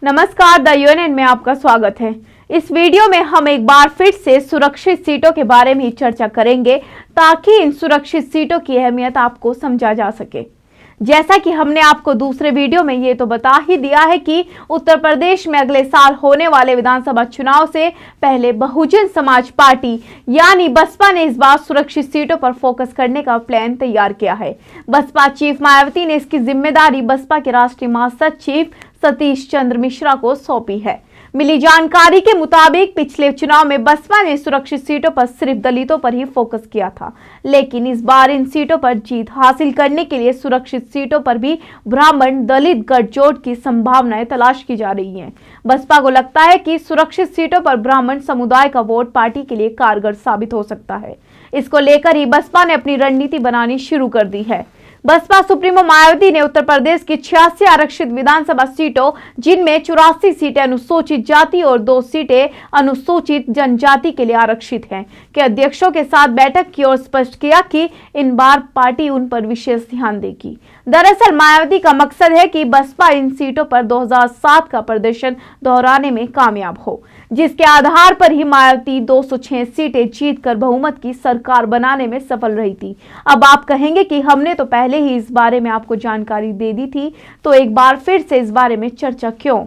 नमस्कार, the UNN में आपका स्वागत है। इस वीडियो में हम एक बार फिर से सुरक्षित सीटों के बारे में चर्चा करेंगे ताकि इन सुरक्षित सीटों की अहमियत आपको समझा जा सके। जैसा कि हमने आपको दूसरे वीडियो में ये तो बता ही दिया है कि उत्तर प्रदेश में अगले साल होने वाले विधानसभा चुनाव से पहले बहुजन समाज पार्टी यानी बसपा ने इस बार सुरक्षित सीटों पर फोकस करने का प्लान तैयार किया है। बसपा चीफ मायावती ने इसकी जिम्मेदारी बसपा के राष्ट्रीय महासचिव सतीश चंद्र मिश्रा को सौंपी है। मिली जानकारी के मुताबिक पिछले चुनाव में बसपा ने सुरक्षित सीटों पर सिर्फ दलितों पर ही फोकस किया था, लेकिन इस बार इन सीटों पर जीत हासिल करने के लिए सुरक्षित सीटों पर भी ब्राह्मण दलित गठजोड़ की संभावनाएं तलाश की जा रही हैं। बसपा को लगता है कि सुरक्षित सीटों पर ब्राह्मण समुदाय का वोट पार्टी के लिए कारगर साबित हो सकता है। इसको लेकर ही बसपा ने अपनी रणनीति बनानी शुरू कर दी है। बसपा सुप्रीमो मायावती ने उत्तर प्रदेश की 86 आरक्षित विधानसभा सीटों, जिनमें 84 सीटें अनुसूचित जाति और 2 सीटें अनुसूचित जनजाति के लिए आरक्षित हैं, के अध्यक्षों के साथ बैठक की और स्पष्ट किया कि इन बार पार्टी उन पर विशेष ध्यान देगी। दरअसल मायावती का मकसद है कि बसपा इन सीटों पर 2007 का प्रदर्शन दोहराने में कामयाब हो, जिसके आधार पर ही मायावती 206 सीटें जीतकर बहुमत की सरकार बनाने में सफल रही थी। अब आप कहेंगे कि हमने तो पहले ही इस बारे में आपको जानकारी दे दी थी, तो एक बार फिर से इस बारे में चर्चा क्यों?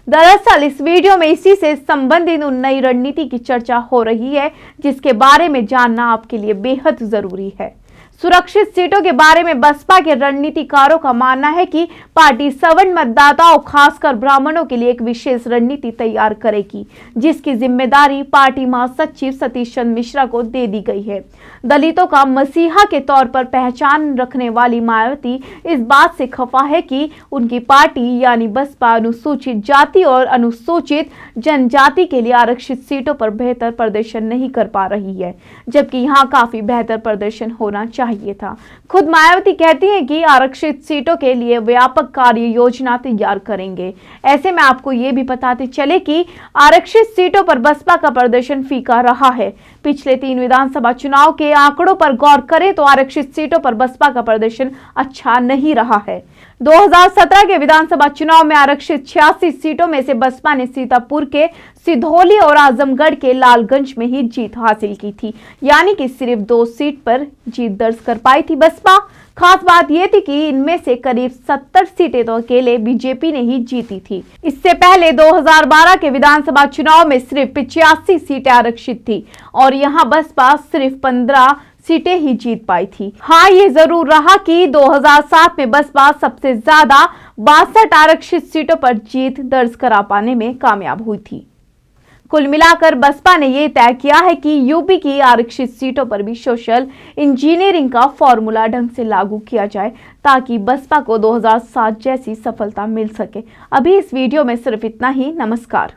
दरअसल इस वीडियो में इसी से संबंधित उन नई रणनीति की चर्चा हो रही है जिसके बारे में जानना आपके लिए बेहद जरूरी है। सुरक्षित सीटों के बारे में बसपा के रणनीतिकारों का मानना है कि पार्टी सवर्ण मतदाताओं खासकर ब्राह्मणों के लिए एक विशेष रणनीति तैयार करेगी, जिसकी जिम्मेदारी पार्टी महासचिव सतीश चंद्र मिश्रा को दे दी गई है। दलितों का मसीहा के तौर पर पहचान रखने वाली मायावती इस बात से खफा है कि उनकी पार्टी यानी बसपा अनुसूचित जाति और अनुसूचित जनजाति के लिए आरक्षित सीटों पर बेहतर प्रदर्शन नहीं कर पा रही है, जबकि यहाँ काफी बेहतर प्रदर्शन होना चाहिए था। खुद मायावती कहती हैं कि आरक्षित सीटों के लिए व्यापक कार्य योजना तैयार करेंगे। ऐसे में आपको ये भी बताते चले कि आरक्षित सीटों पर बसपा का प्रदर्शन फीका रहा है। पिछले 3 विधानसभा चुनाव के आंकड़ों पर गौर करें तो आरक्षित सीटों पर बसपा का प्रदर्शन अच्छा नहीं रहा है। 2017 के विधानसभा चुनाव में आरक्षित 86 सीटों में से बसपा ने सीतापुर के सिधौली और आजमगढ़ के लालगंज में ही जीत हासिल की थी, यानी कि सिर्फ 2 सीट पर जीत दर्ज कर पाई थी बसपा। खास बात यह थी कि इनमें से करीब 70 सीटें तो अकेले बीजेपी ने ही जीती थी। इससे पहले 2012 के विधानसभा चुनाव में सिर्फ 85 सीटें आरक्षित थी और यहां बसपा सिर्फ 15 सीटें ही जीत पाई थी। हाँ, ये जरूर रहा कि 2007 में बसपा सबसे ज्यादा 62 आरक्षित सीटों पर जीत दर्ज करा पाने में कामयाब हुई थी। कुल मिलाकर बसपा ने यह तय किया है कि यूपी की आरक्षित सीटों पर भी सोशल इंजीनियरिंग का फॉर्मूला ढंग से लागू किया जाए ताकि बसपा को 2007 जैसी सफलता मिल सके। अभी इस वीडियो में सिर्फ इतना ही। नमस्कार।